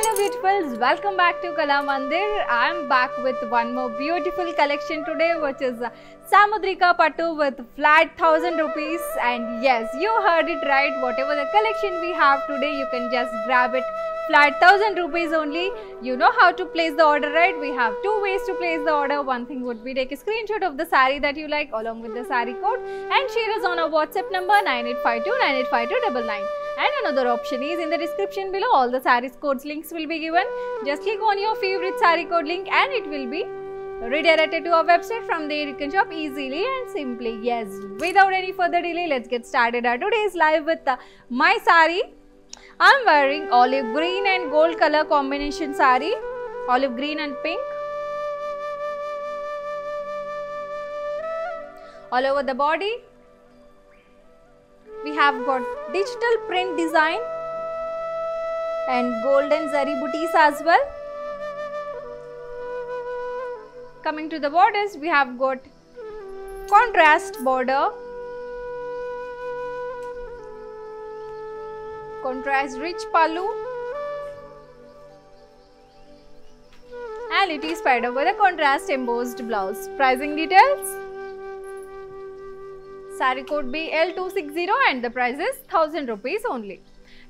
Hello beautifuls, welcome back to Kala Mandir. I am back with one more beautiful collection today, which is Samudrika Pattu with flat 1000 rupees. And yes, you heard it right, whatever the collection we have today, you can just grab it flat 1000 rupees only. You know how to place the order, right? We have two ways to place the order. One thing would be take a screenshot of the saree that you like along with the saree code and share us on our WhatsApp number 9852985299. And another option is in the description below, all the sarees codes links will be given. Just click on your favorite saree code link and it will be redirected to our website. From there you can shop easily and simply. Yes, without any further delay, let's get started our today's live with my saree. I'm wearing olive green and gold color combination saree, olive green and pink. All over the body, we have got digital print design and golden zari booties as well. Coming to the borders, we have got contrast border, contrast rich pallu, and it is paired up with a contrast embossed blouse. Pricing details: saree code be L260 and the price is 1000 rupees only.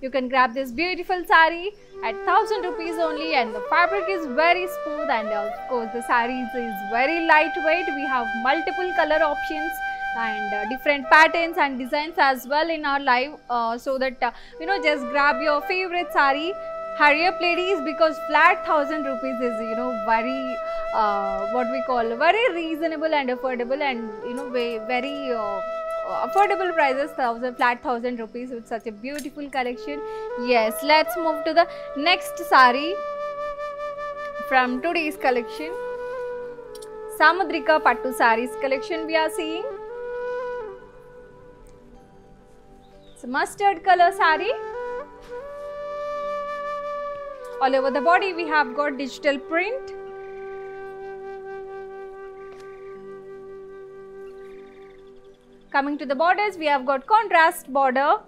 You can grab this beautiful saree at 1000 rupees only, and the fabric is very smooth, and of course the saree is very lightweight. We have multiple color options and different patterns and designs as well in our live, so that just grab your favorite saree. Hurry up ladies, because flat 1000 rupees is very what we call very reasonable and affordable, and very affordable prices, flat 1000 rupees with such a beautiful collection. Yes, let's move to the next saree from today's collection. Samudrika Pattu sarees collection we are seeing. It's a mustard color saree. All over the body we have got digital print. Coming to the borders, we have got contrast border.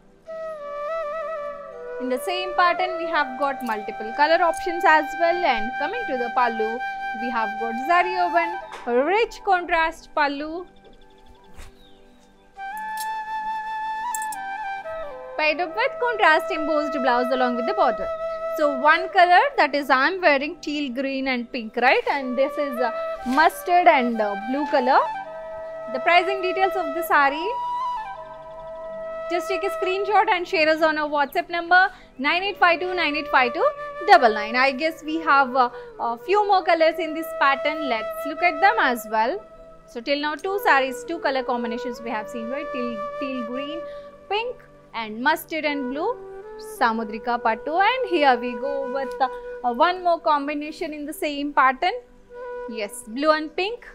In the same pattern, we have got multiple color options as well. And coming to the pallu, we have got zari woven, rich contrast pallu, paired up with contrast embossed blouse along with the border. So one color, that is I am wearing teal green and pink, right? And this is mustard and blue color. The pricing details of the saree, just take a screenshot and share us on our WhatsApp number 9852985299. I guess we have a few more colors in this pattern. Let's look at them as well. So till now two sarees, two color combinations we have seen, right? Teal green, pink and mustard and blue, Samudrika Pattu. And here we go with one more combination in the same pattern. Yes, blue and pink.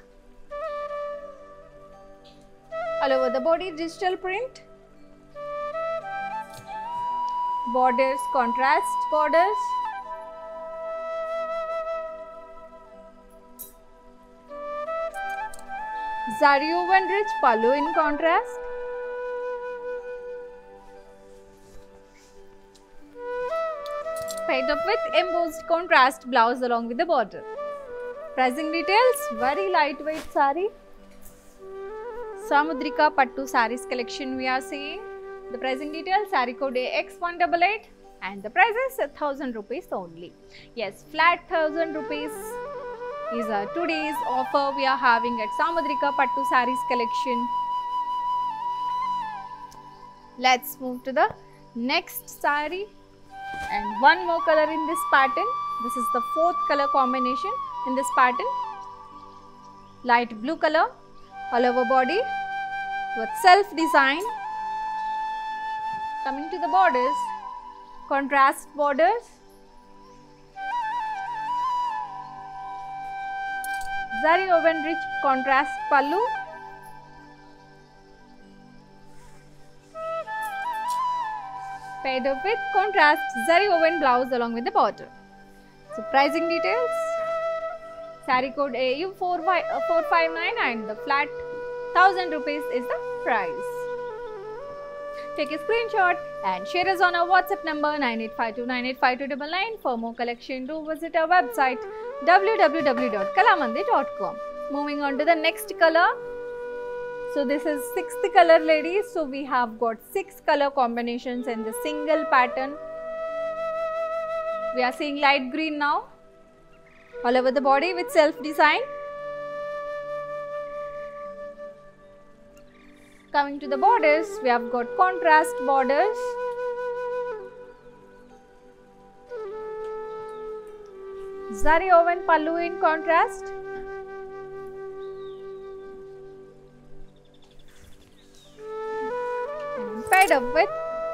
All over the body, digital print. Borders, contrast borders. Zari woven rich pallu in contrast. Paired up with embossed contrast blouse along with the border. Pricing details: very lightweight saree. Samudrika Pattu sarees collection we are seeing. The pricing details: saree code AX188 and the price is 1000 rupees only. Yes, flat 1000 rupees is today's offer we are having at Samudrika Pattu sarees collection. Let's move to the next saree, and one more color in this pattern. This is the fourth color combination in this pattern. Light blue color, all over body with self design. Coming to the borders, contrast borders, zari woven rich contrast pallu, paired up with contrast zari woven blouse along with the border. So pricing details: saree code AU459 and the flat 1000 rupees is the price. Take a screenshot and share us on our WhatsApp number 9852985299. For more collection, do visit our website www.kalamandir.com. Moving on to the next color. So this is 6th color, ladies. So we have got 6 color combinations in the single pattern. We are seeing light green now. All over the body with self design. Coming to the borders, we have got contrast borders. Zari woven pallu in contrast. And paired up with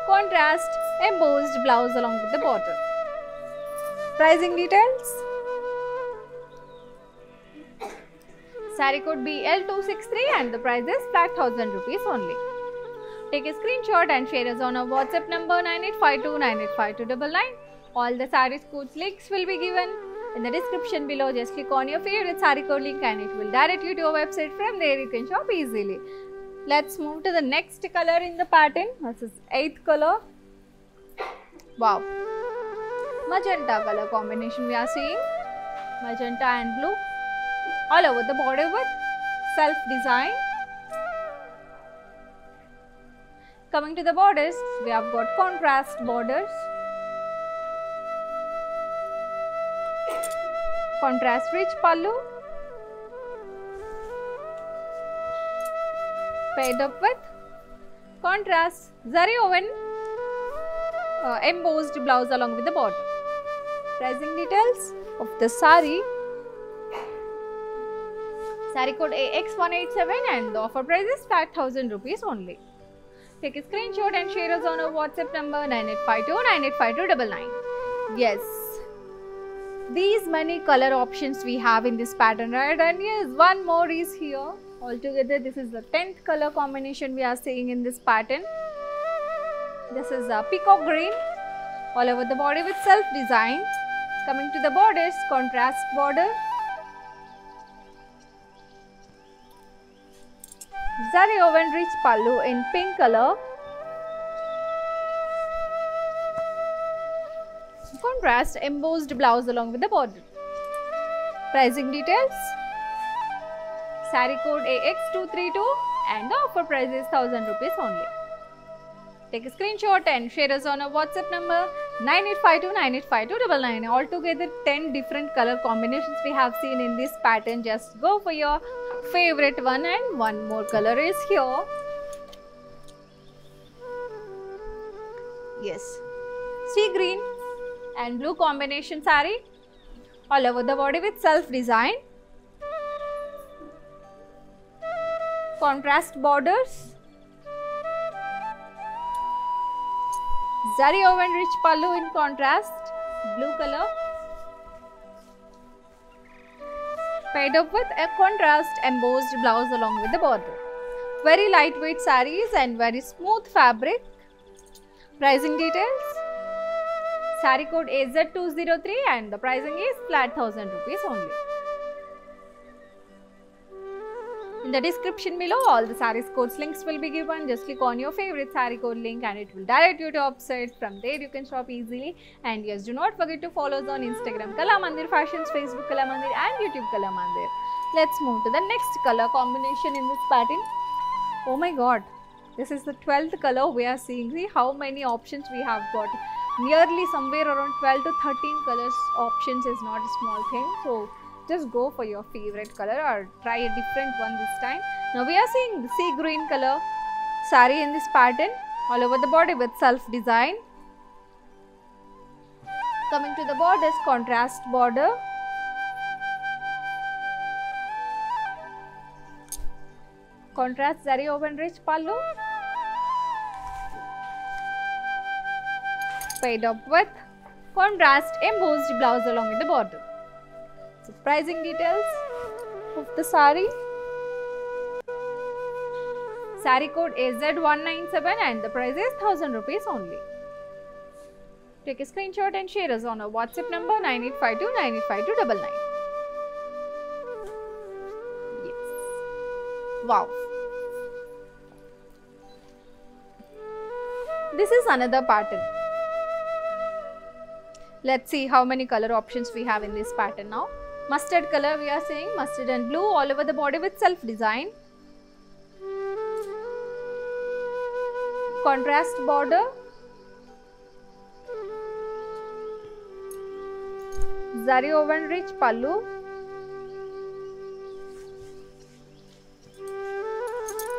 contrast embossed blouse along with the border. Pricing details. Saree code BL263 and the price is flat 1000 rupees only. Take a screenshot and share us on our WhatsApp number 9852985299. All the sarees codes links will be given in the description below. Just click on your favorite saree code link and it will direct you to our website. From there you can shop easily. Let's move to the next color in the pattern. This is 8th color. Wow. Magenta color combination we are seeing. Magenta and blue. All over the border with self design. Coming to the borders, we have got contrast borders. Contrast rich pallu. Paired up with contrast zari woven embossed blouse along with the border. Pricing details of the saree. Saree code AX187 and the offer price is 5000 rupees only. Take a screenshot and share us on our WhatsApp number 9852985299. Yes, these many color options we have in this pattern, right? And yes, one more is here. Altogether, this is the 10th color combination we are seeing in this pattern. This is a peacock green all over the body with self design. Coming to the borders, contrast border. Zari woven rich pallu in pink color. Contrast embossed blouse along with the border. Pricing details. Saree code AX232 and the offer price is 1000 rupees only. Take a screenshot and share us on our WhatsApp number 9852985299. Altogether 10 different color combinations we have seen in this pattern. Just go for your favorite one, and one more color is here. Yes, sea green and blue combination saree all over the body with self design. Contrast borders. Zari woven rich pallu in contrast, blue color. Paired up with a contrast embossed blouse along with the border. Very lightweight sarees and very smooth fabric. Pricing details. Saree code AZ203 and the pricing is flat 1000 rupees only. In the description below, all the sarees codes links will be given. Just click on your favorite saree code link and it will direct you to our website. From there you can shop easily. And yes, do not forget to follow us on Instagram Kalamandir Fashions, Facebook Kalamandir and YouTube Kalamandir. Let's move to the next color combination in this pattern. Oh my god, this is the 12th color we are seeing. See how many options we have got. Nearly somewhere around 12 to 13 colors options is not a small thing. So just go for your favorite color or try a different one this time. Now we are seeing the sea green color saree in this pattern all over the body with self design. Coming to the borders, contrast border. Contrast zari woven rich pallu. Paired up with contrast embossed blouse along with the border. So pricing details of the saree. Saree code AZ197 and the price is 1000 rupees only. Take a screenshot and share us on our WhatsApp number 9852985299. Yes. Wow. This is another pattern. Let's see how many color options we have in this pattern now. Mustard color, we are saying mustard and blue all over the body with self design. Contrast border. Zari woven rich pallu.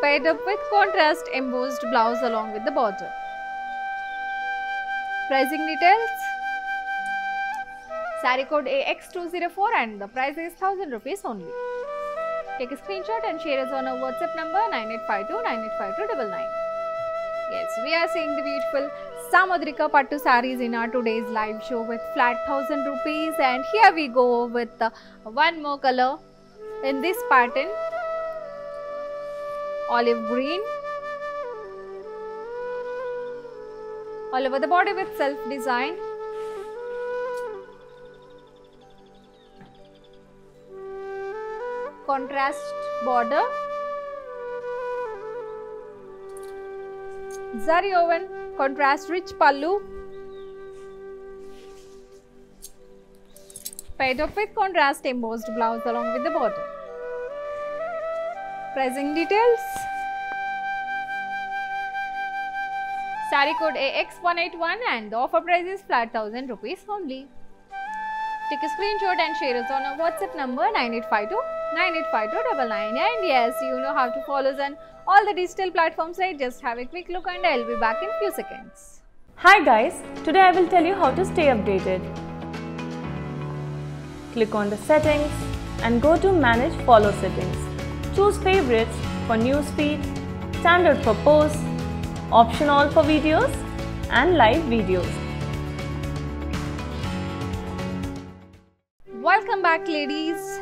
Paired up with contrast embossed blouse along with the border. Pricing details. Saree code AX204 and the price is 1000 rupees only. Take a screenshot and share us on our WhatsApp number 9852985299. Yes, we are seeing the beautiful Samudrika Pattu sarees in our today's live show with flat 1000 rupees, and here we go with one more color in this pattern, olive green, all over the body with self design. Contrast border. Zari woven contrast rich pallu. Paired up with contrast embossed blouse along with the border. Pricing details. Saree code AX181 and the offer price is flat 1000 rupees only. Take a screenshot and share us on our WhatsApp number 9852985299. And yes, you know how to follow us on all the digital platforms, right? Just have a quick look and I'll be back in few seconds. Hi guys, today I will tell you how to stay updated. Click on the settings and go to manage follow settings. Choose favorites for news feed, standard for posts, option all for videos and live videos. Welcome back ladies.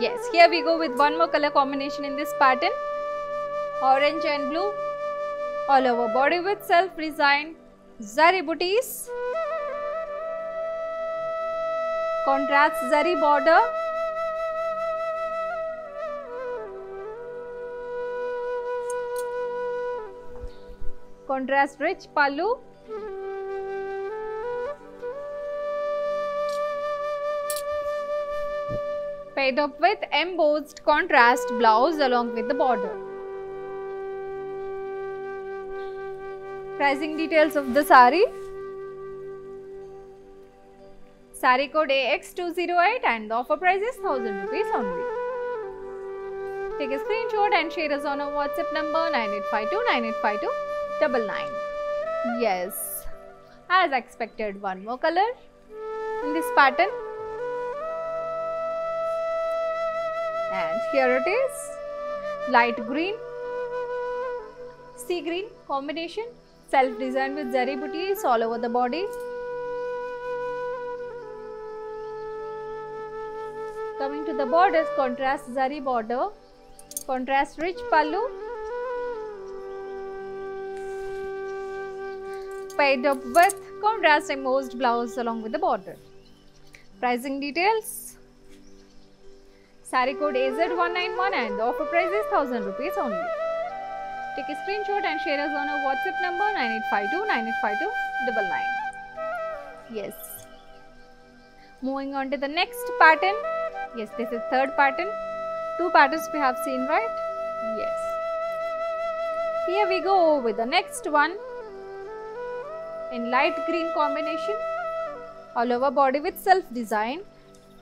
Yes, here we go with one more color combination in this pattern. Orange and blue, all over body with self design zari booties, contrast zari border, contrast rich pallu, paired up with embossed contrast blouse along with the border. Pricing details of the saree. Saree code AX208 and the offer price is 1000 rupees only. Take a screenshot and share us on our WhatsApp number 9852985299. Yes, as expected, one more color in this pattern. And here it is, light green, sea green combination, self designed with zari booties all over the body. Coming to the borders, contrast zari border, contrast rich pallu, paired up with contrast embossed blouse along with the border. Pricing details. Saree code AZ191 and the offer price is 1000 rupees only. Take a screenshot and share us on our WhatsApp number 9852985299. Yes. Moving on to the next pattern. Yes, this is third pattern. Two patterns we have seen, right? Yes. Here we go with the next one in light green combination, all over body with self design.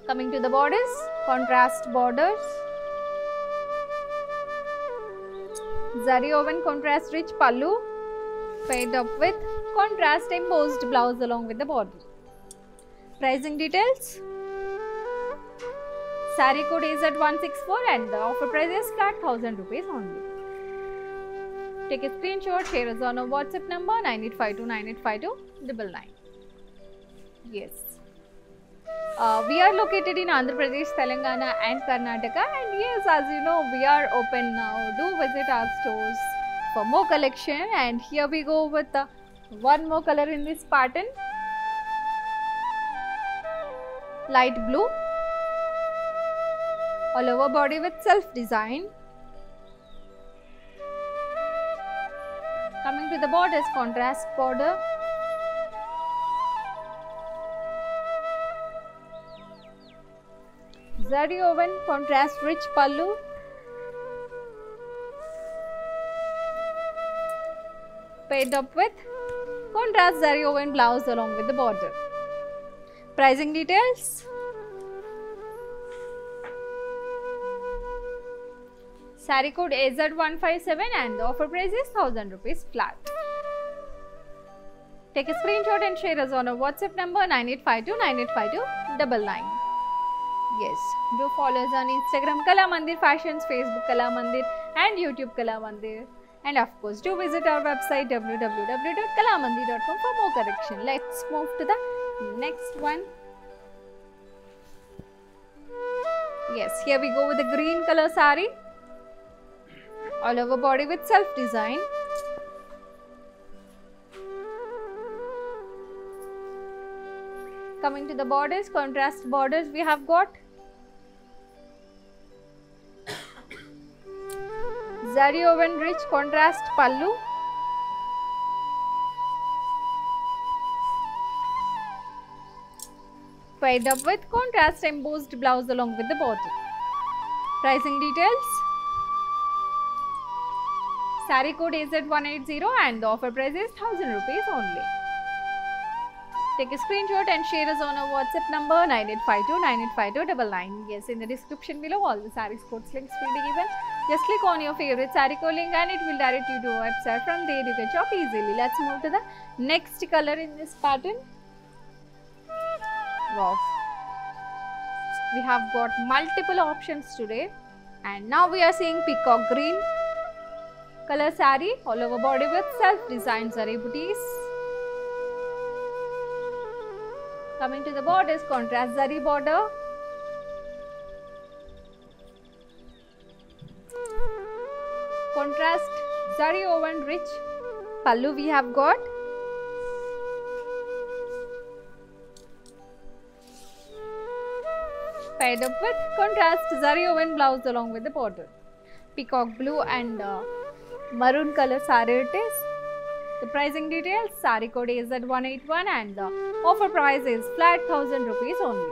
Coming to the borders, contrast borders, zari woven contrast rich pallu, paired up with contrast embossed blouse along with the border. Pricing details. Saree code is at 164 and the offer price is flat 1000 rupees only. Take a screenshot, share us on our WhatsApp number 9852985299. Yes. We are located in Andhra Pradesh, Telangana and Karnataka, and yes, as you know, we are open now. Do visit our stores for more collection. And here we go with one more color in this pattern, light blue, all over body with self design. Coming to the borders, contrast border. Zari woven contrast rich pallu. Paired up with contrast zari woven blouse along with the border. Pricing details. Saree code AZ157 and the offer price is 1000 rupees flat. Take a screenshot and share us on our WhatsApp number 9852985299. Yes, do follow us on Instagram Kala Mandir Fashions, Facebook Kala Mandir and YouTube Kala Mandir. And of course, do visit our website www.kalamandir.com for more correction. Let's move to the next one. Yes, here we go with the green color saree. All over body with self design. Coming to the borders, contrast borders we have got. Zari woven rich contrast pallu. Paired up with contrast embossed blouse along with the border. Pricing details. Saree code AZ180 and the offer price is 1000 rupees only. Take a screenshot and share us on our WhatsApp number 9852985299. Yes, in the description below all the saree codes links will be given. Just click on your favorite saree code link and it will direct you to our website. From there you can shop easily. Let's move to the next color in this pattern. Wow. We have got multiple options today and now we are seeing peacock green color saree all over body with self-designed zari booties. Coming to the borders, contrast zari border. Contrast zari woven rich pallu we have got. Paired up with contrast zari woven blouse along with the border. Peacock blue and maroon color saree it is. The pricing details, saree code is at 181 and the offer price is flat 1000 rupees only.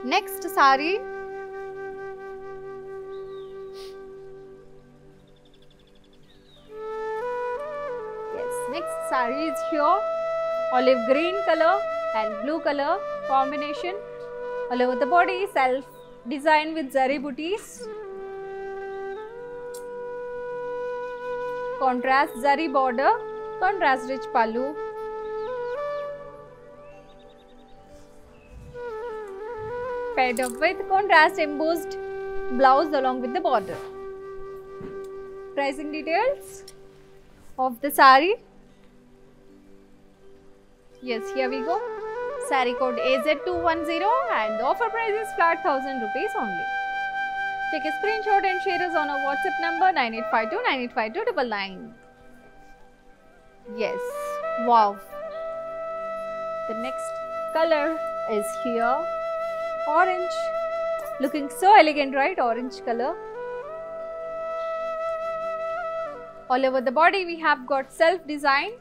Next saree. Yes, next saree is here. Olive green color and blue color combination. All over the body, self designed with zari booties. Contrast zari border, contrast rich pallu. Paired up with contrast embossed blouse along with the border. Pricing details of the saree. Yes, here we go. Saree code AZ210 and the offer price is flat 1000 rupees only. Take a screenshot and share us on our WhatsApp number 9852985299. Yes, wow. The next color is here. Orange. Looking so elegant, right? Orange color. All over the body we have got self-design.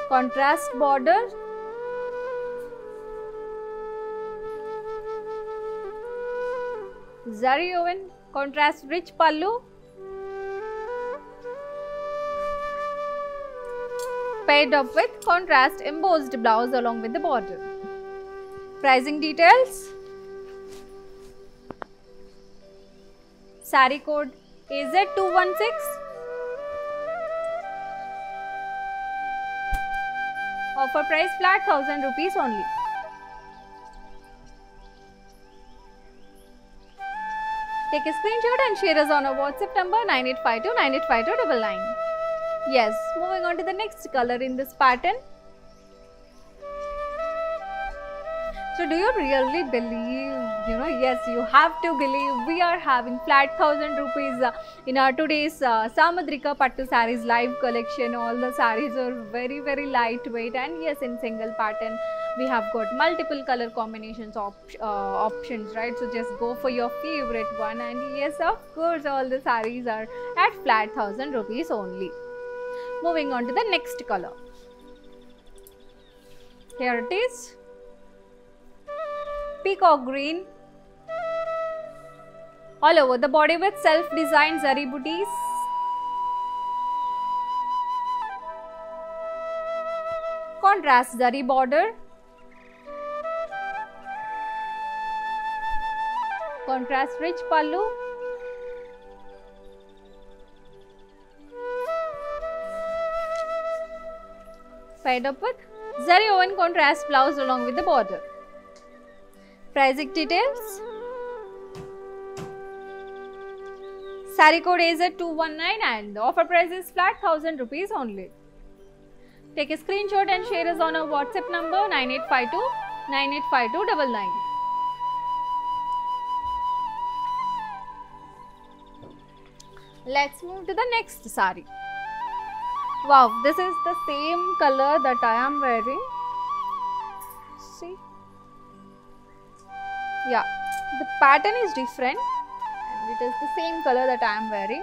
Contrast border. Zari woven contrast rich pallu. Paired up with contrast embossed blouse along with the border. Pricing details. Saree code AZ216. Offer price flat 1000 rupees only. Take a screenshot and share us on our WhatsApp number 9852985299. Yes, moving on to the next color in this pattern. So do you really believe, yes, you have to believe we are having flat 1000 rupees in our today's Samadrika Pattu sarees live collection. All the sarees are very, very lightweight, and yes, in single pattern. We have got multiple color combinations options, right? So just go for your favorite one, and yes, of course, all the sarees are at flat 1000 rupees only. Moving on to the next color. Here it is. Peacock green, all over the body with self-designed zari booties. Contrast zari border. Contrast rich pallu. Paired up with zari woven contrast blouse along with the border. Pricing details. Saree code is at 219 and the offer price is flat 1000 rupees only. Take a screenshot and share us on our WhatsApp number 9852 985299. Let's move to the next saree. Wow, this is the same color that I am wearing. See? Yeah, the pattern is different and it is the same color that I am wearing.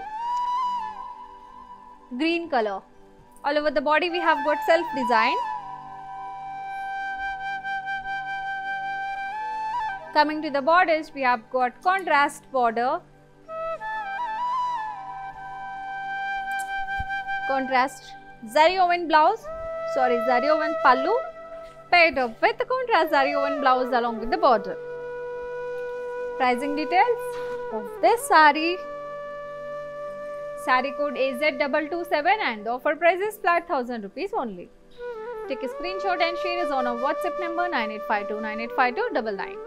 Green color. All over the body we have got self-design. Coming to the borders, we have got contrast border. Contrast zari woven blouse, zari woven pallu, paired up with the contrast zari woven blouse along with the border. Pricing details of this saree. Saree code AZ227 and the offer price is flat 1000 rupees only. Take a screenshot and share us on our WhatsApp number 9852 985299.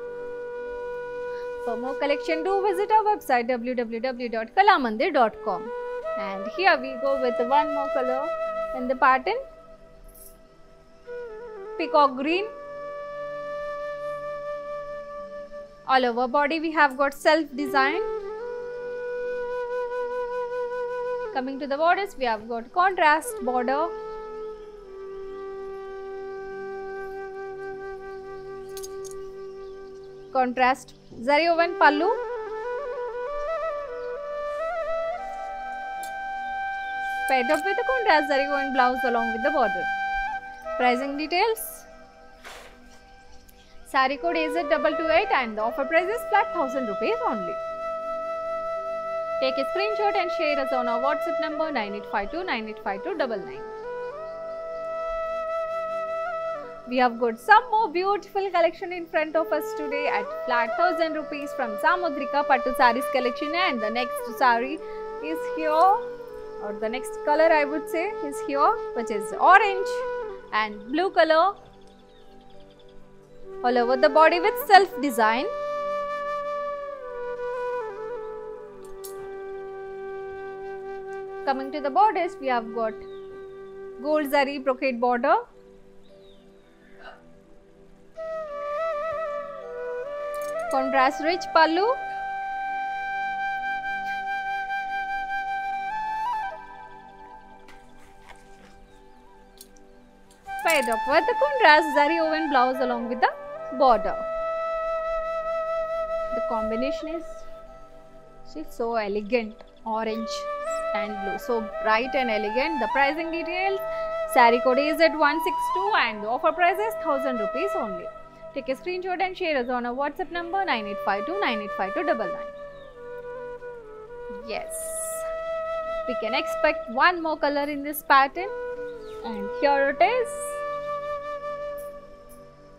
For more collection, do visit our website www.kalamandir.com. And here we go with one more color in the pattern. Peacock green. All over body we have got self-design. Coming to the borders, we have got contrast border. Contrast zari woven pallu. Paired up with the contrast zari woven blouse along with the border. Pricing details. Saree code is at 228 and the offer price is flat 1000 rupees only. Take a screenshot and share us on our WhatsApp number 9852 985299. We have got some more beautiful collection in front of us today at flat 1000 rupees from Samadrika Pattu sarees collection, and the next saree is here, or the next color I would say is here, which is orange and blue color. All over the body with self-design. Coming to the borders, we have got gold zari brocade border. Contrast rich pallu. Paired up with the contrast zari woven blouse along with the border. The combination is so elegant, orange and blue, so bright and elegant. The pricing details. Saree code is at 162 and the offer price is 1000 rupees only. Take a screenshot and share us on our WhatsApp number 9852 985299. Yes, we can expect one more color in this pattern, and here it is.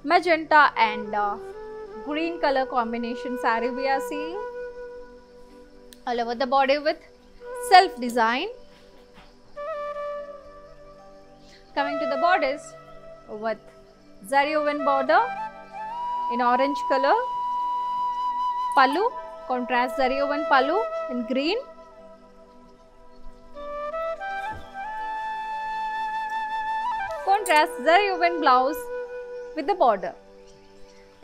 Magenta and green color combination saree we are seeing. All over the body with self-design. Coming to the borders with zari woven border in orange color. Pallu, contrast zari woven pallu in green. Contrast zari woven blouse with the border.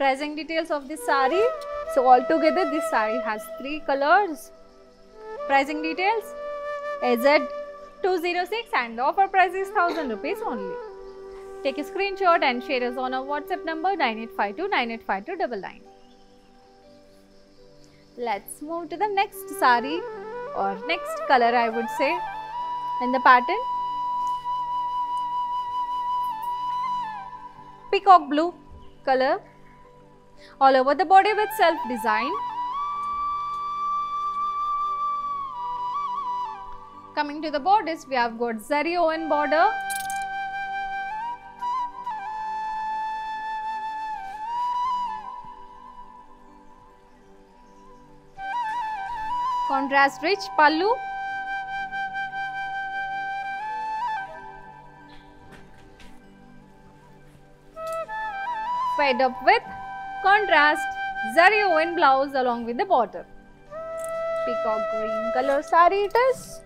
Pricing details of this saree. So altogether this saree has 3 colors. Pricing details. AZ206 and the offer price is 1000 rupees only. Take a screenshot and share us on our WhatsApp number 9852985299. Let's move to the next saree or next color, I would say, in the pattern. Peacock blue color, all over the body with self design. Coming to the borders, we have got zari woven border. Contrast rich pallu. Paired up with contrast zari woven blouse along with the border. Peacock green color saree it is.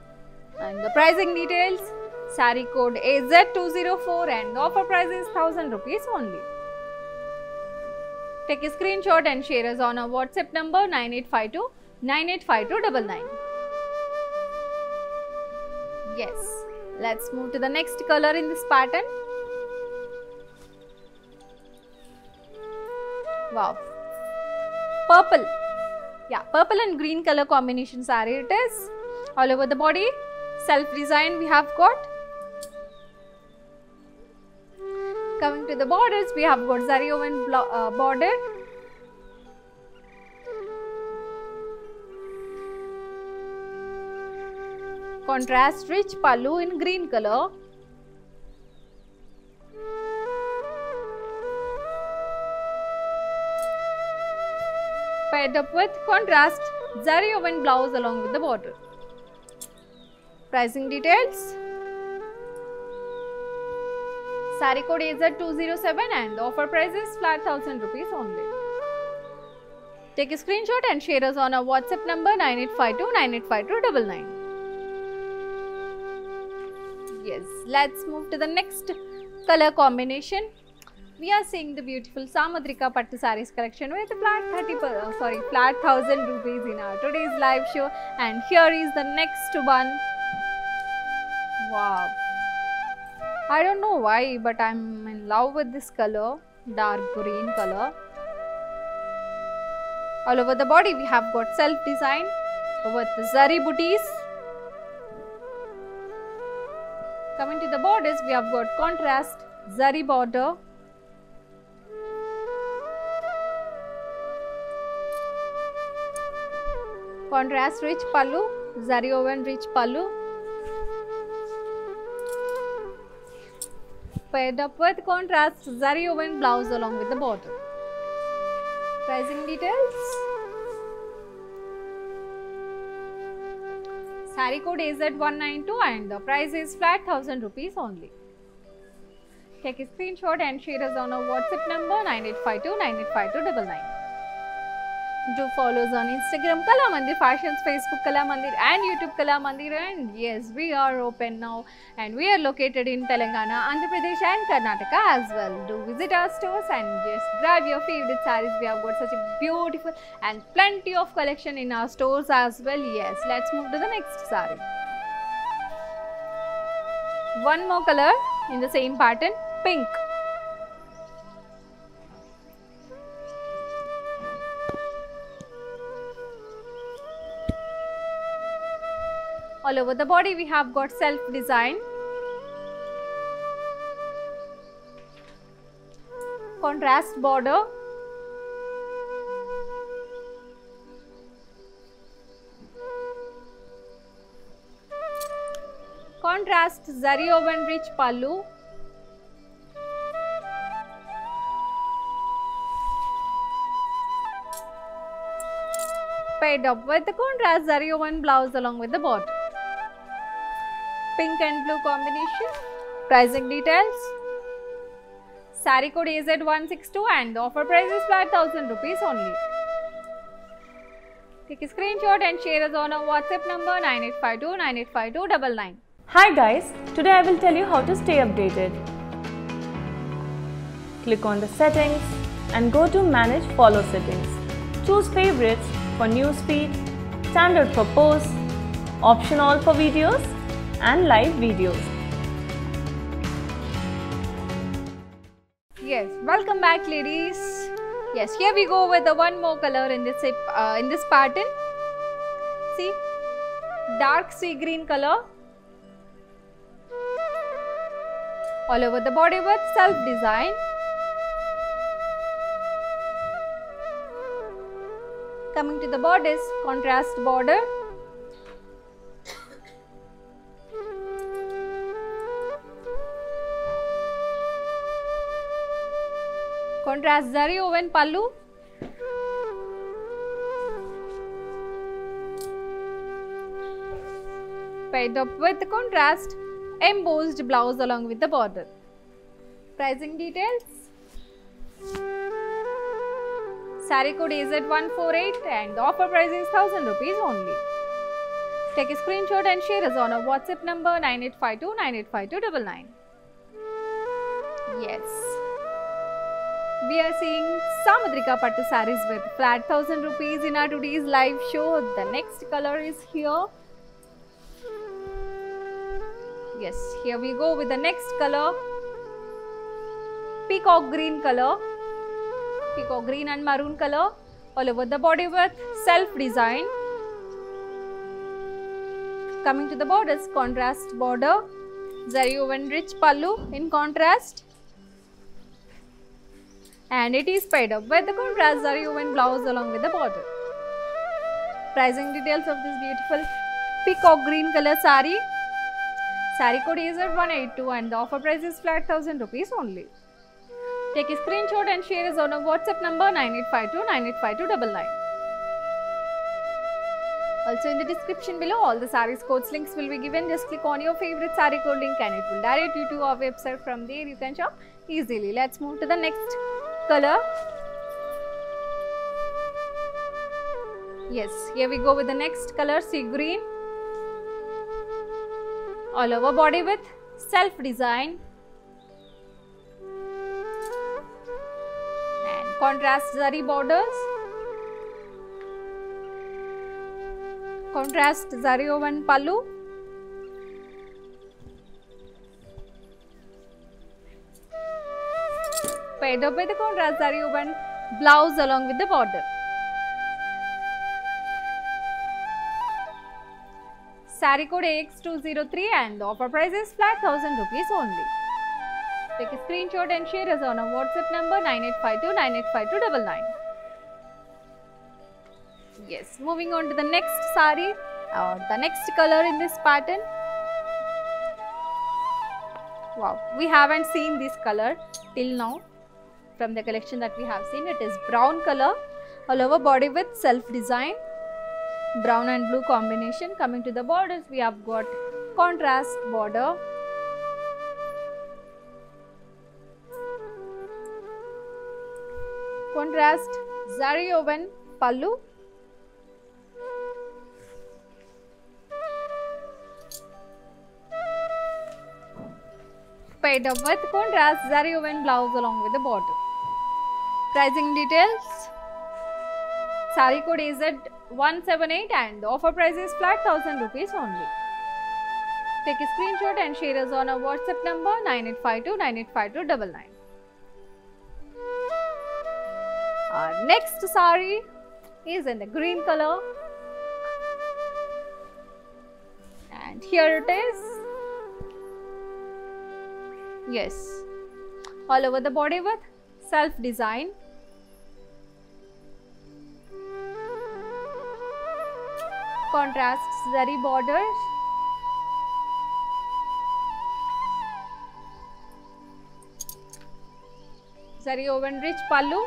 And the pricing details, saree code AZ204 and the offer price is 1000 rupees only. Take a screenshot and share us on our WhatsApp number 9852985299. Yes, let's move to the next color in this pattern. Wow, purple. Yeah, purple and green color combination saree it is. All over the body, self design we have got. Coming to the borders, we have got zari woven border. Contrast rich pallu in green color. Paired up with contrast zari woven blouse along with the border. Pricing details. Saree code AZ207 and the offer price is flat 1000 rupees only. Take a screenshot and share us on our WhatsApp number 9852985299. Yes, let's move to the next color combination. We are seeing the beautiful Samadrika Pattu sarees collection with flat 1000 rupees in our today's live show, and here is the next one. Wow, I don't know why, but I'm in love with this color, dark green color. All over the body we have got self design with zari booties. Coming to the borders, we have got contrast zari border. Contrast rich pallu, zari woven rich pallu. Paired up with contrast zari woven blouse along with the border. Pricing details. Saree code AZ192 and the price is flat 1000 rupees only. Take a screenshot and share us on our WhatsApp number 9852985299. Do follow us on Instagram Kala Mandir Fashions, Facebook Kala Mandir and YouTube Kala Mandir, and yes, we are open now and we are located in Telangana, Andhra Pradesh and Karnataka as well. Do visit our stores and just grab your favorite sarees. We have got such a beautiful and plenty of collection in our stores as well. Yes, let's move to the next saree. One more color in the same pattern, pink. All over the body we have got self design. Contrast border. Contrast zari woven rich pallu. Paired up with the contrast zari woven blouse along with the border. Pink and blue combination. Pricing details. Saree code AZ162 and the offer price is flat 1000 rupees only. Take a screenshot and share us on our WhatsApp number 9852985299. Hi guys, today I will tell you how to stay updated. Click on the settings, and go to Manage Follow settings. Choose Favorites for newsfeed, Standard for posts, Option All for videos and live videos. Yes, welcome back ladies. Yes, here we go with the one more color in this pattern. See, dark sea green color. All over the body with self design. Coming to the bodice, contrast border. Contrast zari woven pallu. Paired up with contrast embossed blouse along with the border. Pricing details. Saree code AZ148 and the offer price is 1000 rupees only. Take a screenshot and share us on our WhatsApp number 9852985299. Yes. We are seeing Samadrika Pattu sarees with flat 1000 rupees in our today's live show. The next color is here. Yes, here we go with the next color. Peacock green color. Peacock green and maroon color. All over the body with self design. Coming to the borders, contrast border. Zari woven rich pallu in contrast. And it is paired up with the contrast zari woven blouse along with the border. Pricing details of this beautiful peacock green color saree. Saree code is at 182 and the offer price is flat 1000 rupees only. Take a screenshot and share us on our WhatsApp number 9852985299. Also in the description below, all the sarees codes links will be given. Just click on your favorite saree code link and it will direct you to our website. From there you can shop easily. Let's move to the next color. Yes, here we go with the next color, sea green. All over body with self design and contrast zari borders. Contrast zari woven pallu. Paired up with the contrast zari woven blouse along with the border. Saree code AX203 and the offer price is flat 1000 rupees only. Take a screenshot and share us on our WhatsApp number 9852985299. Yes, moving on to the next saree or the next color in this pattern. Wow, we haven't seen this color till now from the collection that we have seen. It is brown color, all over body with self design. Brown and blue combination. Coming to the borders, we have got contrast border. Contrast zari woven pallu. Paired up with contrast zari woven blouse along with the border. Pricing details. Saree code is at 178 and the offer price is flat 1000 rupees only. Take a screenshot and share us on our WhatsApp number 9852985299. Our next saree is in the green color and here it is. Yes, all over the body with self design. Contrast zari borders. Zari woven rich pallu.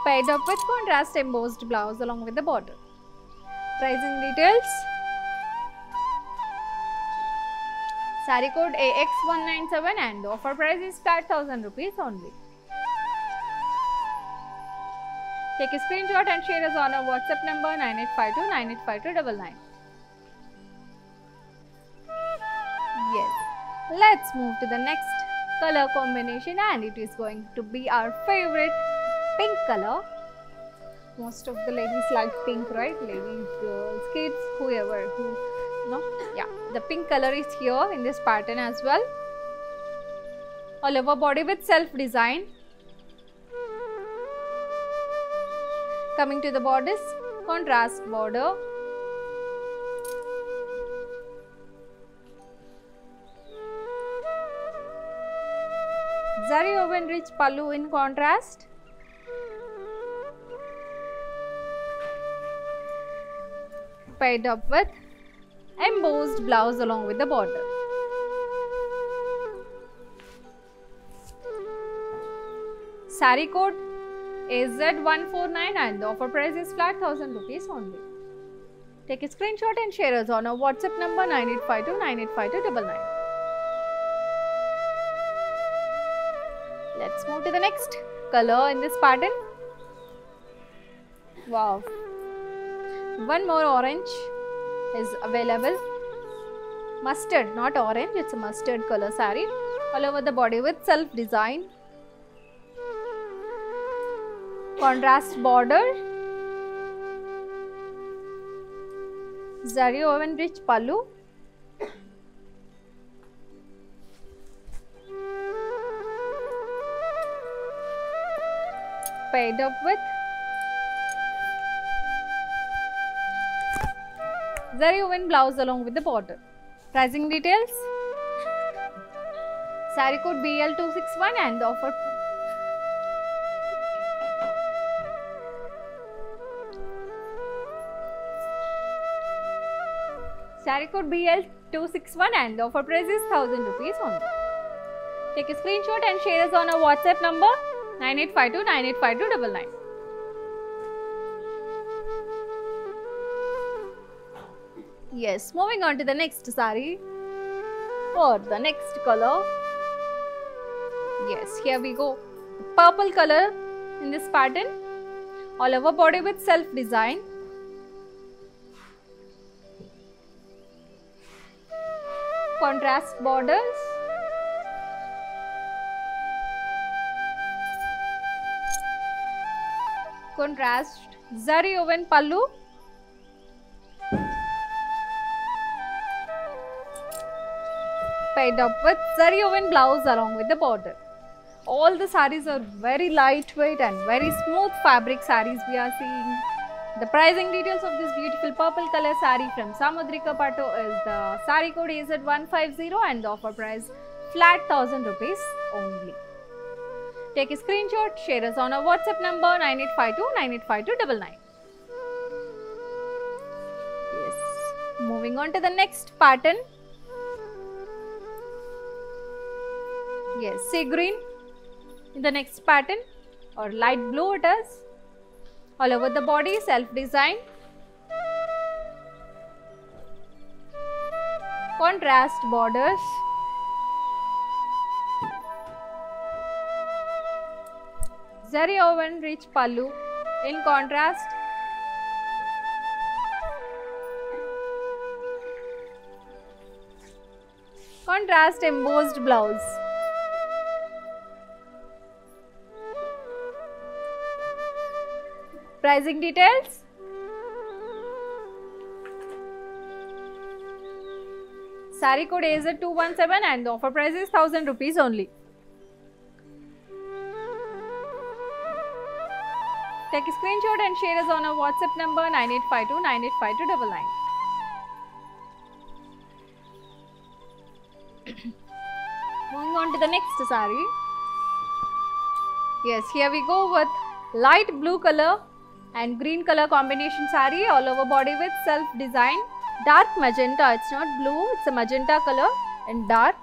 Paired up with contrast embossed blouse along with the border. Pricing details. Saree code AX197 and the offer price is flat 1000 rupees only. Take a screenshot and share us on our WhatsApp number 9852985299. Yes, let's move to the next color combination, and it is going to be our favorite pink color. Most of the ladies like pink, right? Ladies, girls, kids, whoever who yeah, the pink color is here in this pattern as well. All over body with self design. Coming to the bodice, contrast border. Zari woven rich pallu in contrast. Paired up with embossed blouse along with the border. Saree code AZ149 and the offer price is flat 1000 rupees only. Take a screenshot and share us on our WhatsApp number 9852 985299. Let's move to the next color in this pattern. Wow. One more orange is available. Mustard, not orange, it's a mustard color saree. All over the body with self design. Contrast border. Zari woven rich pallu. Paired up with zari woven blouse along with the border. Pricing details. Saree code BL261 and the offer Saree code BL261 and the offer price is 1000 rupees only. Take a screenshot and share us on our WhatsApp number 9852 985299. Yes, moving on to the next saree or the next color. Yes, here we go. Purple color in this pattern. All over body with self design. Contrast borders. Contrast zari woven pallu. Paired up with zari woven blouse along with the border. All the sarees are very lightweight and very smooth fabric sarees we are seeing. The pricing details of this beautiful purple color saree from Samudrika Pattu is the saree code AZ150 and the offer price flat 1000 rupees only. Take a screenshot, share us on our WhatsApp number 9852 985299. Yes. Moving on to the next pattern. Yes, sea green in the next pattern or light blue it is. All over the body, self design. Contrast borders. Zari woven rich pallu in contrast. Contrast embossed blouse. Pricing details. Saree code AZ217 and the offer price is 1000 rupees only. Take a screenshot and share us on our WhatsApp number 9852 985299. Moving on to the next saree. Yes, here we go with light blue color and green color combination saree all over body with self design. Dark magenta, it's not blue, it's a magenta color and dark.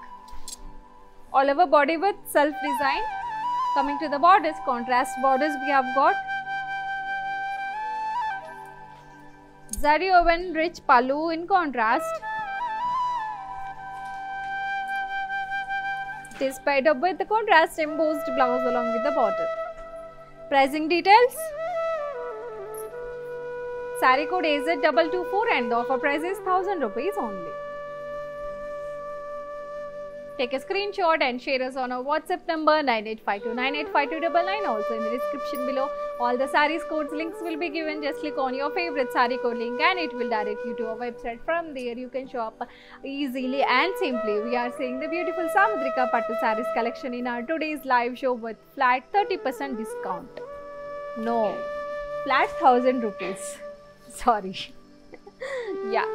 All over body with self design. Coming to the borders, contrast borders we have got. Zari woven rich pallu in contrast. It is paired up with the contrast embossed blouse along with the border. Pricing details. Saree code AZ224 and the offer price is 1000 rupees only. Take a screenshot and share us on our WhatsApp number 9852985299. Also in the description below, all the sarees codes links will be given. Just click on your favorite saree code link and it will direct you to our website. From there you can shop easily and simply. We are seeing the beautiful Samudrika Pattu sarees collection in our today's live show with flat 30% discount. No, flat 1000 rupees. Sorry. Yeah.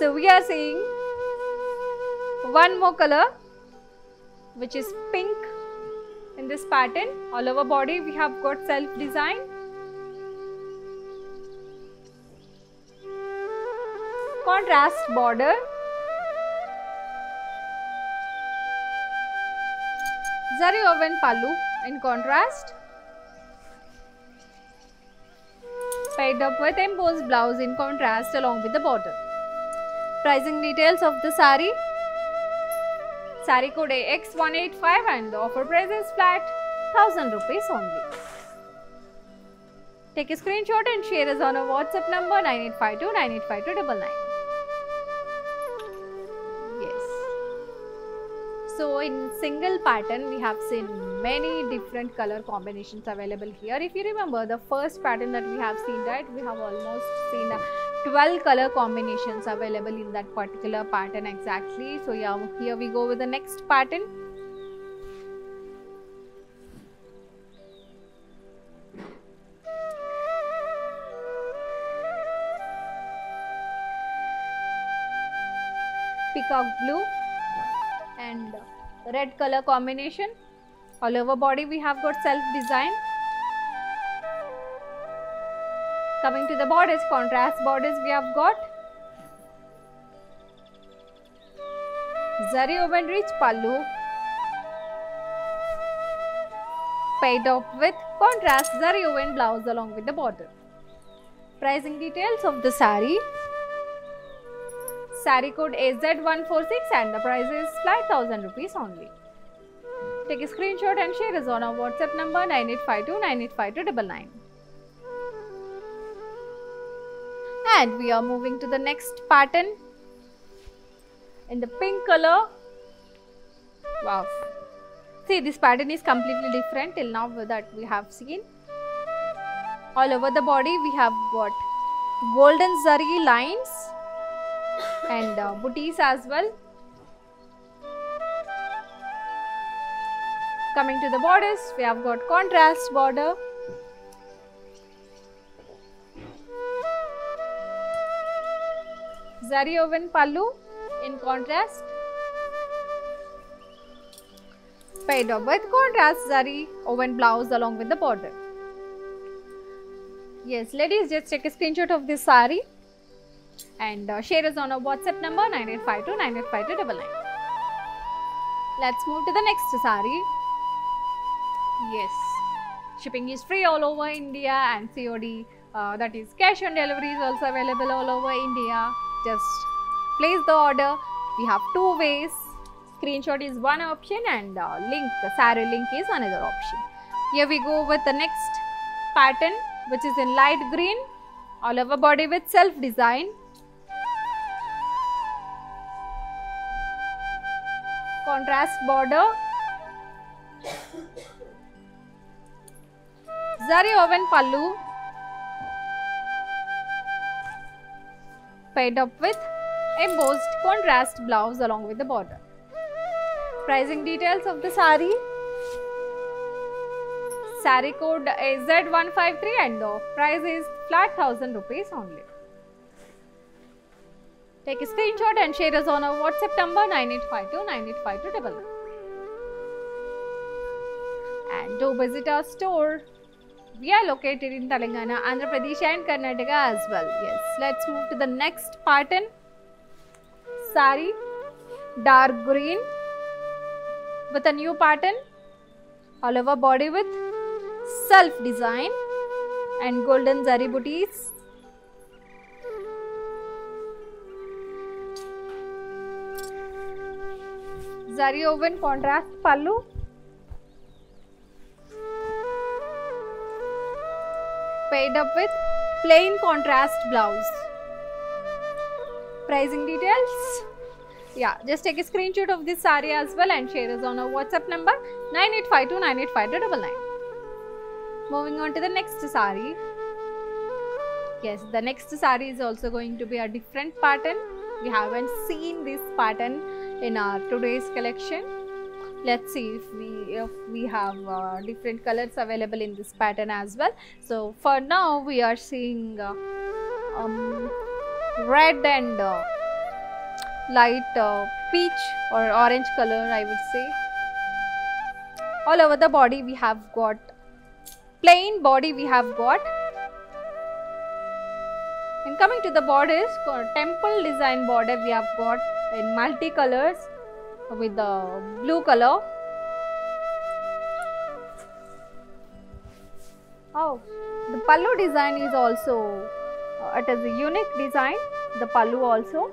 So we are seeing one more color, which is pink in this pattern. All over body we have got self design. Contrast border. Zari woven pallu in contrast. Paired up with embossed blouse in contrast along with the border. Pricing details of the saree. Saree code AX185 and the offer price is flat 1000 rupees only. Take a screenshot and share us on our WhatsApp number 9852985299. Yes. So in single pattern we have seen many different color combinations available here. If you remember the first pattern that we have seen, right, we have almost seen 12 color combinations available in that particular pattern exactly. So yeah, here we go with the next pattern. Peacock blue and red color combination. All over body we have got self design. Coming to the borders, contrast borders we have got. Zari woven rich pallu. Paired up with contrast zari woven blouse along with the border. Pricing details of the saree. Saree code AZ146 and the price is flat 1000 rupees only. Take a screenshot and share us on our WhatsApp number 9852985299. And we are moving to the next pattern in the pink color. Wow. See, this pattern is completely different till now that we have seen. All over the body we have got golden zari lines and booties as well. Coming to the borders, we have got contrast border. Zari woven pallu in contrast. Paired up with contrast zari woven blouse along with the border. Yes, ladies, just take a screenshot of this saree and share us on our WhatsApp number 9852985299. Let's move to the next saree. Yes, shipping is free all over India and COD, that is cash on delivery, is also available all over India. Just place the order. We have two ways. Screenshot is one option and saree link is another option. Here we go with the next pattern, which is in light green, all over body with self design. Contrast border. Zari woven pallu. Paired up with embossed contrast blouse along with the border. Pricing details of the saree. Saree code AZ153 and the price is flat 1000 rupees only. Take a screenshot and share us on our WhatsApp number 9852985299. And do visit our store. We are located in Telangana, Andhra Pradesh and Karnataka as well. Yes, let's move to the next pattern. Saree, dark green with a new pattern. All over body with self design and golden zari booties. Zari woven contrast pallu. Paired up with plain contrast blouse. Pricing details. Yeah, just take a screenshot of this saree as well and share us on our WhatsApp number 9852985299. Moving on to the next saree. Yes, the next saree is also going to be a different pattern. We haven't seen this pattern in our today's collection. Let's see if we have different colors available in this pattern as well. So for now we are seeing red and light peach or orange color, I would say. All over the body we have got plain body we have got. And coming to the borders, temple design border we have got in multi colors with the blue color. Oh, the pallu design is also, it is a unique design, the pallu also.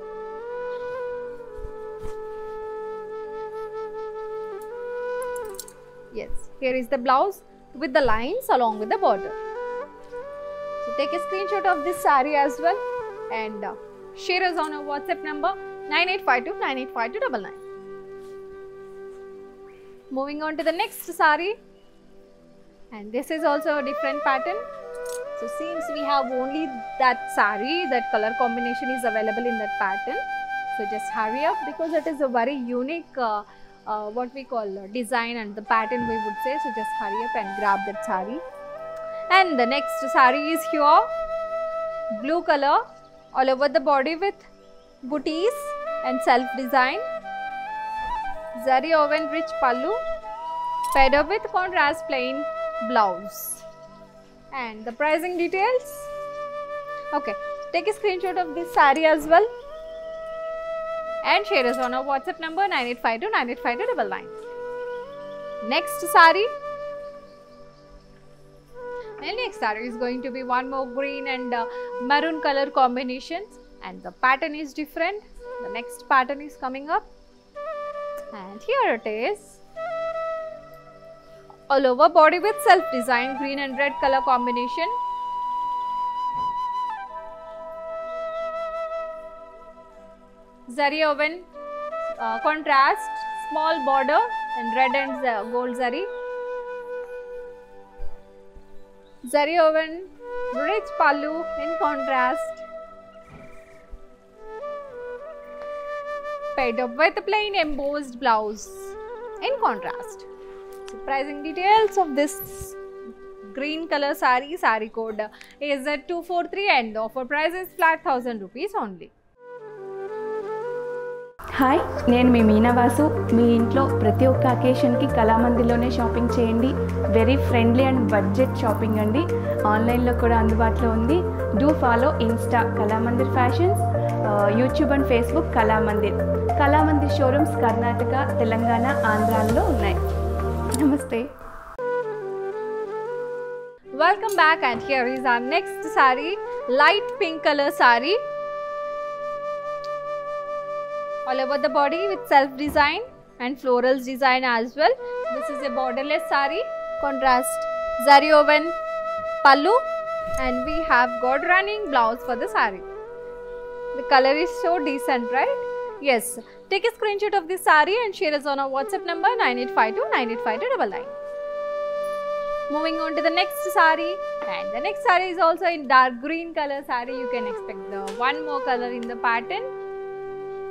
Yes, here is the blouse with the lines along with the border. So take a screenshot of this saree as well and share us on our WhatsApp number 9852985299. Moving on to the next saree, and this is also a different pattern. So seems we have only that saree, that color combination is available in that pattern. So just hurry up because it is a very unique what we call design and the pattern we would say. So just hurry up and grab that saree. And the next saree is here, blue color all over the body with booties and self-design. Zari woven rich pallu paired up with contrast plain blouse. And the pricing details. Okay, take a screenshot of this saree as well and share us on our WhatsApp number 9852985299. Next saree. And next saree is going to be one more green and maroon color combinations, and the pattern is different. The next pattern is coming up, and here it is. All over body with self-design green and red color combination. Zari woven contrast, small border and red and gold zari. Zari woven rich pallu in contrast, paired up with a plain embossed blouse in contrast. So pricing details of this green color saree, saree code is at 243 and the offer price is flat 1000 rupees only. Hi, నేను మీ మీనావాసు. మీ ఇంట్లో ప్రతి ఒక్క అకేషన్కి కళామందిర్లోనే shopping చేయండి. Very friendly and budget shopping అండి. ఆన్లైన్లో కూడా అందుబాటులో ఉంది. Do follow Insta Kalamandir fashions, YouTube and Facebook Kalamandir. Kalamandir showrooms Karnataka, Telangana, ఆంధ్రాలో ఉన్నాయి. నమస్తే. Welcome back, and here is our next saree, light pink color saree. All over the body with self design and florals design as well. This is a borderless saree, contrast zari woven pallu, and we have got running blouse for the saree. The color is so decent, right? Yes. Take a screenshot of this saree and share us on our WhatsApp number 9852985299. Moving on to the next saree, and the next saree is also in dark green color saree. You can expect the one more color in the pattern.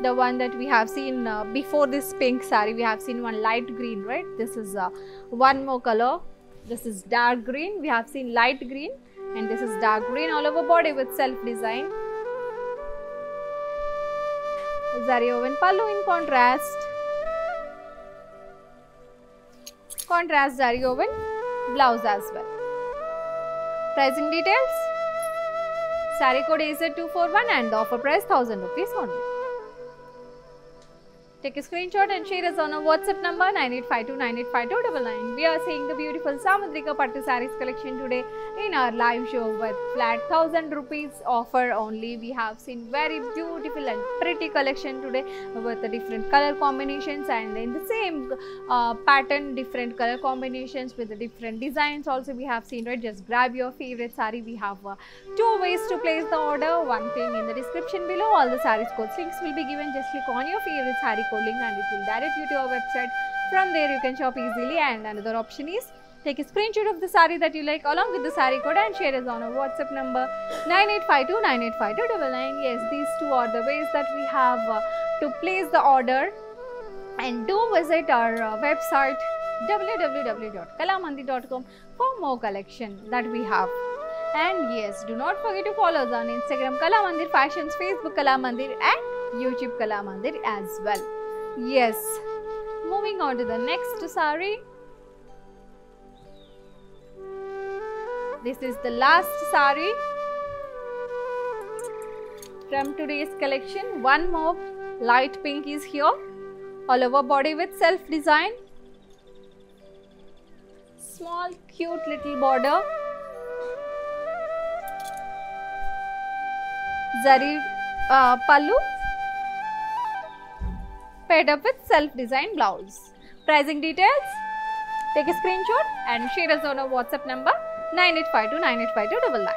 The one that we have seen before this pink saree, we have seen one light green, right? This is one more color. This is dark green. We have seen light green, and this is dark green all over body with self design. Zari woven pallu in contrast. Contrast zari woven blouse as well. Pricing details. Saree code is at 241 and the offer price 1000 rupees only. Take a screenshot and share us on our WhatsApp number 9852985299. We are seeing the beautiful Samudrika Pattu sarees collection today in our live show with flat 1000 rupees offer only. We have seen very beautiful and pretty collection today with the different color combinations, and in the same pattern, different color combinations with the different designs also we have seen, right? Just grab your favorite saree. We have two ways to place the order. One thing in the description below, all the sarees codes links will be given. Just click on your favorite saree code link and it will direct you to our website. From there you can shop easily. And another option is take a screenshot of the saree that you like along with the saree code and share us on our WhatsApp number 9852985299. Yes, these two are the ways that we have to place the order. And do visit our website www.kalamandi.com for more collection that we have. And yes, do not forget to follow us on Instagram Kalamandir Fashions, Facebook Kalamandir and YouTube Kalamandir as well. Yes, moving on to the next saree. This is the last saree from today's collection. One more light pink is here, all over body with self design, small cute little border, zari pallu, paired up with self-designed blouse. Pricing details, take a screenshot and share us on our WhatsApp number 9852985299.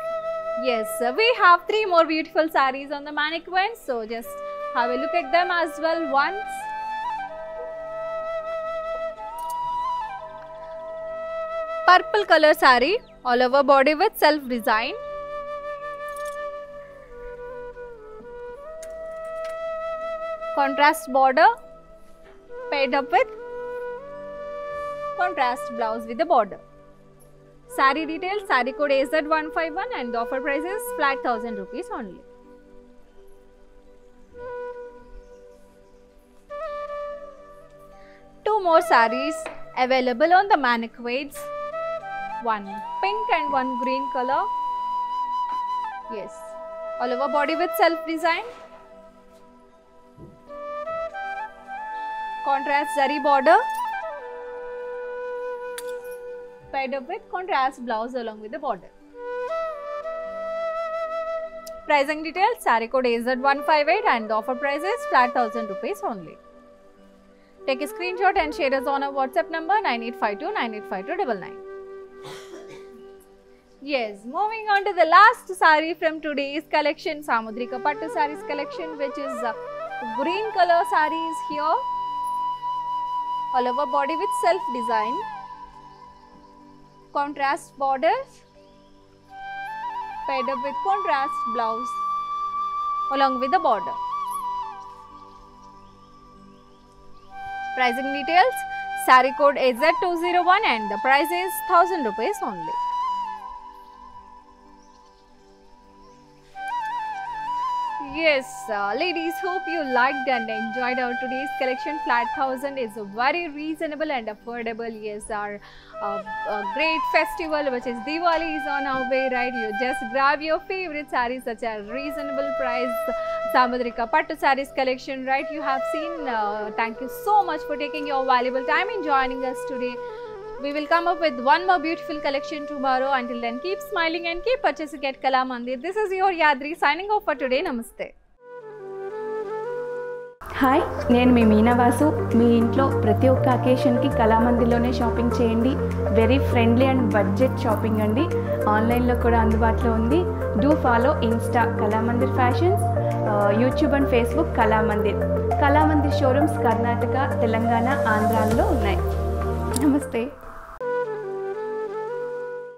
Yes, we have three more beautiful sarees on the mannequin, so just have a look at them as well once. Purple color saree, all over body with self-design. Contrast border paired up with contrast blouse with the border. Saree details, saree code AZ151 and the offer price is flat 1000 rupees only. Two more sarees available on the mannequins. One pink and one green color. Yes, all over body with self design. Contrast zari border paired up with contrast blouse along with the border. Pricing details, saree code AZ158 and the offer price is flat 1000 rupees only. Take a screenshot and share us on our WhatsApp number 9852985299. Yes, moving on to the last saree from today's collection, Samudrika Pattu sarees collection, which is green color saree is here. All over body with self design, contrast borders paired up with contrast blouse along with the border. Pricing details, saree code AZ201 and the price is 1000 rupees only. Yes, ladies, hope you liked and enjoyed our today's collection. Flat 1000 is very reasonable and affordable. Yes, our great festival which is Diwali is on our way, right? You just grab your favorite sarees such a reasonable price Samudrika Pattu sarees collection, right? You have seen. Thank you so much for taking your valuable time in joining us today. We will come up with one more beautiful collection tomorrow. Until then, keep smiling and keep purchasing at Kalamandir. This is your Yadri signing off for today. Namaste. Hi, నేను మీ మీనావాసు. మీ ఇంట్లో ప్రతి ఒక్క అకేషన్కి కళామందిర్లోనే shopping చేయండి. Very friendly and budget shopping అండి. ఆన్లైన్లో కూడా అందుబాటులో ఉంది. Do follow Insta Kalamandir fashions, YouTube and Facebook Kalamandir. Kalamandir showrooms Karnataka, Telangana, ఆంధ్రాలో ఉన్నాయి. నమస్తే.